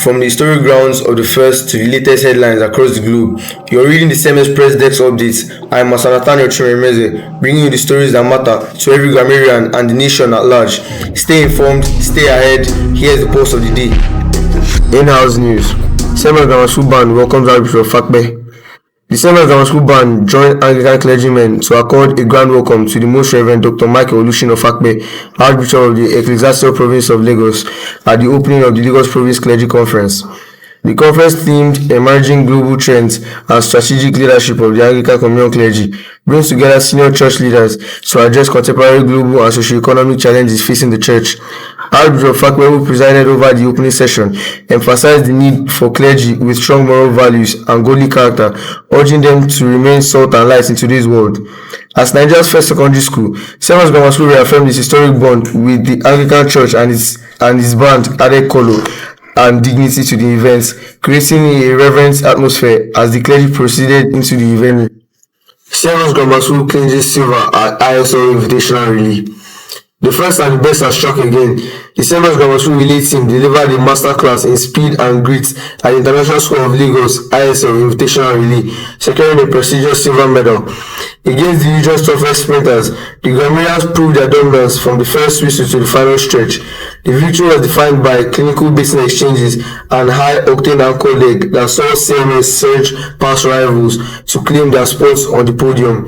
From the historic grounds of the first to the latest headlines across the globe, you're reading the CMS Press Desk Updates. I'm Nathaniel Chimemeze, bringing you the stories that matter to every grammarian and the nation at large. Stay informed, stay ahead. Here's the post of the day. In-house news. CMS Grammar School Band welcomes Archbishop Fakbe. The CMS Grammar School Band joined Anglican clergymen to accord a grand welcome to the Most Reverend Dr. Michael Olushino Fakbe, Archbishop of the Ecclesiastical Province of Lagos, at the opening of the Lagos Province Clergy Conference. The conference themed Emerging Global Trends and Strategic Leadership of the Anglican Communion Clergy brings together senior church leaders to address contemporary global and socio-economic challenges facing the church. Archbishop Fakbe, who presided over the opening session, emphasized the need for clergy with strong moral values and godly character, urging them to remain salt and light in today's world. As Nigeria's first secondary school, CMS Grammar School reaffirmed its historic bond with the Anglican Church, and its band added color and dignity to the events, creating a reverent atmosphere as the clergy proceeded into the event. CMS Grammar School clinches silver at ISO Invitational Relay. The first and the best has struck again. The CMS Grammar School relay team delivered a masterclass in speed and grit at the International School of Lagos ISL Invitational Relay, securing a prestigious silver medal. Against the usual toughest sprinters, the Grammarians proved their dominance from the first whistle to the final stretch. The victory was defined by clinical basin exchanges and high-octane anchor leg that saw CMS surge past rivals to claim their spots on the podium.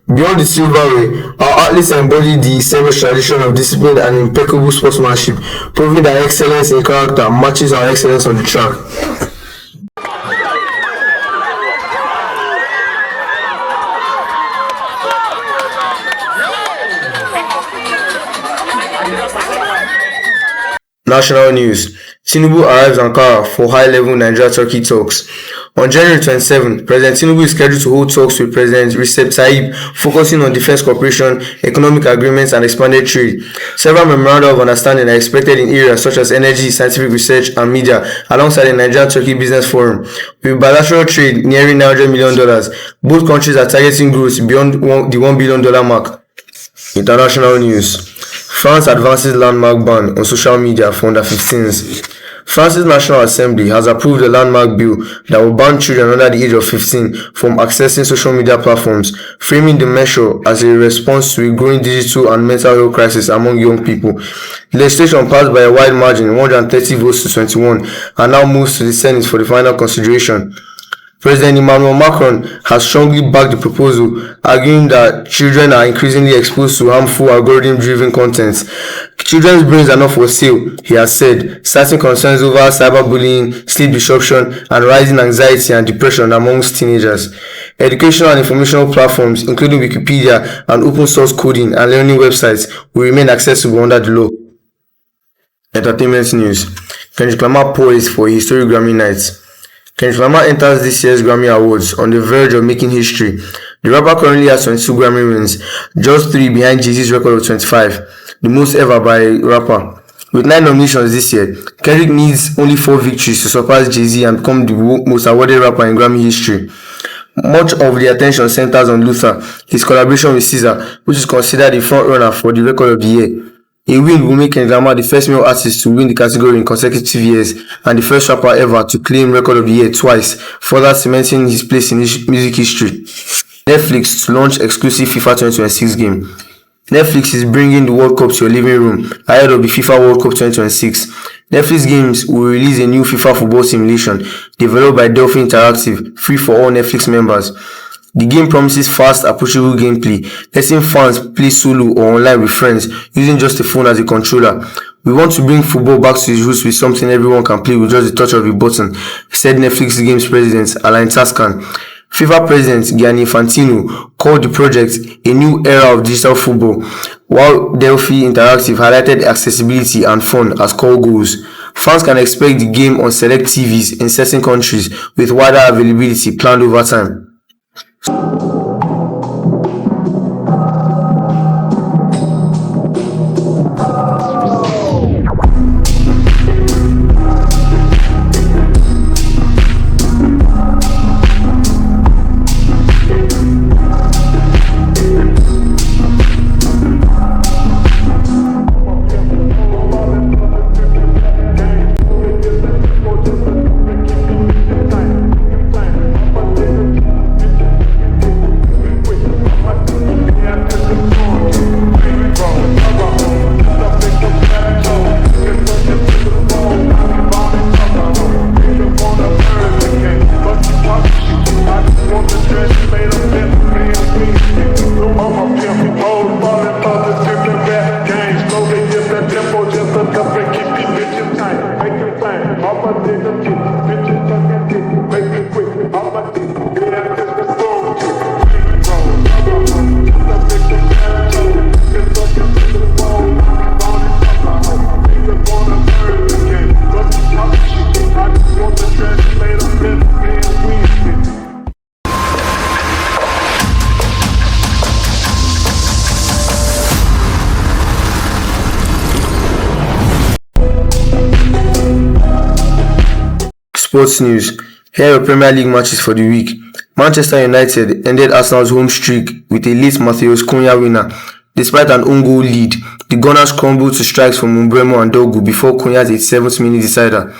Beyond the silverware, our athletes embodied the CMS tradition of discipline and impeccable sportsmanship, proving that excellence in character matches our excellence on the track. National news. Tinubu arrives Ankara for high-level Nigeria-Turkey talks. On January 27, President Tinubu is scheduled to hold talks with President Recep Tayyip, focusing on defense cooperation, economic agreements, and expanded trade. Several memoranda of understanding are expected in areas such as energy, scientific research, and media, alongside the Nigeria-Turkey Business Forum. With bilateral trade nearing $900 million, both countries are targeting growth beyond the $1 billion mark. International news. France advances landmark ban on social media for under-15s. France's National Assembly has approved a landmark bill that will ban children under the age of 15 from accessing social media platforms, framing the measure as a response to a growing digital and mental health crisis among young people. The legislation passed by a wide margin, 130 votes to 21, and now moves to the Senate for the final consideration. President Emmanuel Macron has strongly backed the proposal, arguing that children are increasingly exposed to harmful algorithm-driven content. Children's brains are not for sale, he has said, citing concerns over cyberbullying, sleep disruption, and rising anxiety and depression amongst teenagers. Educational and informational platforms, including Wikipedia and open-source coding and learning websites, will remain accessible under the law. Entertainment news. Kendrick Lamar poised for a historic Grammy night. Kendrick Lamar enters this year's Grammy Awards on the verge of making history. The rapper currently has 22 Grammy wins, just 3 behind Jay-Z's record of 25, the most ever by a rapper. With 9 nominations this year, Kendrick needs only 4 victories to surpass Jay-Z and become the most awarded rapper in Grammy history. Much of the attention centers on Luther, his collaboration with SZA, which is considered a frontrunner for the record of the year. A win will make Kendrick Lamar the first male artist to win the category in consecutive years and the first rapper ever to claim Record of the Year twice, further cementing his place in music history. Netflix to launch exclusive FIFA 2026 game. Netflix is bringing the World Cup to your living room ahead of the FIFA World Cup 2026. Netflix Games will release a new FIFA football simulation developed by Delphi Interactive, free for all Netflix members. The game promises fast, approachable gameplay, letting fans play solo or online with friends using just a phone as a controller. We want to bring football back to its roots with something everyone can play with just the touch of a button, said Netflix Games President Alain Tascan. FIFA President Gianni Infantino called the project a new era of digital football, while Delphi Interactive highlighted accessibility and fun as core goals. Fans can expect the game on select TVs in certain countries with wider availability planned over time. Sports news. Here are Premier League matches for the week. Manchester United ended Arsenal's home streak with a late Matheus Cunha winner. Despite an own goal lead, the Gunners crumbled to strikes from Mbeumo and Dogu before Cunha's 87th minute decider.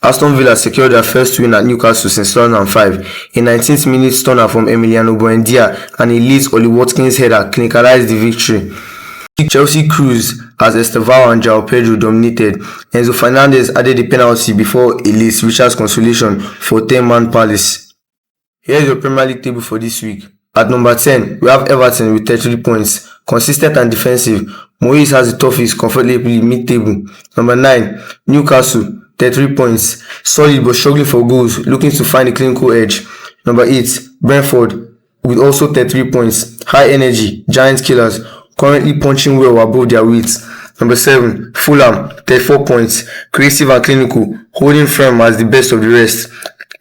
Aston Villa secured their first win at Newcastle since 2005. A 19th minute stunner from Emiliano Buendia and a late Oli Watkins header clinicalized the victory. Chelsea cruised as Estevao and João Pedro dominated. Enzo Fernandez added a penalty before a late Richards consolation for 10-man Palace. Here is your Premier League table for this week. At number 10, we have Everton with 33 points. Consistent and defensive, Moyes has the toughest comfortably mid-table. Number 9, Newcastle, 33 points. Solid but struggling for goals, looking to find a clinical edge. Number 8, Brentford with also 33 points. High energy, giant killers, currently punching well above their weights. Number 7, Fulham, 34 points. Creative and clinical, holding firm as the best of the rest.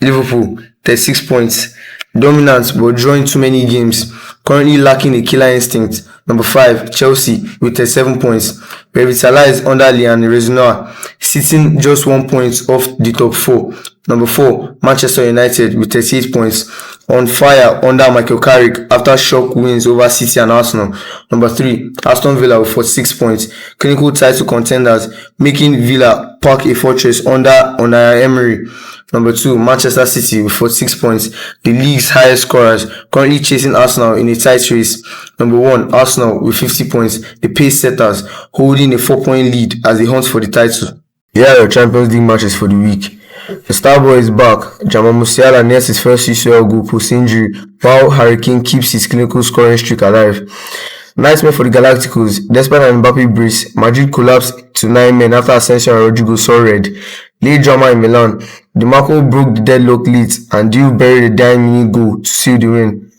Liverpool, 36 points. Dominant but drawing too many games, currently lacking a killer instinct. Number 5, Chelsea with 37 points. Revitalized under Lian Reznor, sitting just 1 point off the top 4. Number 4, Manchester United with 38 points. On fire under Michael Carrick after shock wins over City and Arsenal. Number 3, Aston Villa with 46 points. Clinical title contenders, making Villa park a fortress under Unai Emery. Number 2, Manchester City with 46 points, the league's highest scorers, currently chasing Arsenal in a tight race. Number 1, Arsenal with 50 points, the pace setters, holding a 4-point lead as they hunt for the title. Here are your Champions League matches for the week. The Starboy is back. Jamal Musiala nets his first UCL goal post-injury, while Harry Kane keeps his clinical scoring streak alive. Nightmare for the Galacticos. Despite an Mbappe brace, Madrid collapsed to 9 men after Asensio and Rodrigo saw red. Late drama in Milan. DiMarco broke the deadlock lead and Diouf buried a dying-minute goal to seal the win.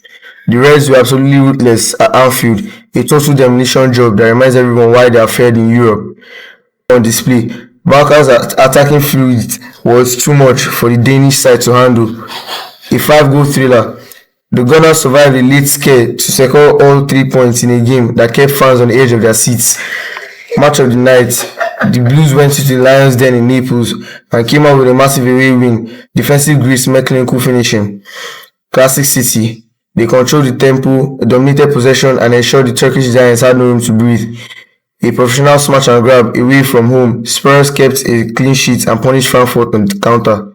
The Reds were absolutely ruthless at Anfield, a total demolition job that reminds everyone why they are fared in Europe. On display, Barca's attacking fluid was too much for the Danish side to handle. A 5-goal thriller. The Gunners survived a late scare to secure all 3 points in a game that kept fans on the edge of their seats. Match of the night, the Blues went to the Lions' Den in Naples and came out with a massive away win. Defensive grace met clinical finishing. Classic City. They controlled the tempo, dominated possession, and ensured the Turkish Giants had no room to breathe. A professional smash and grab away from home, Spurs kept a clean sheet and punished Frankfurt on the counter.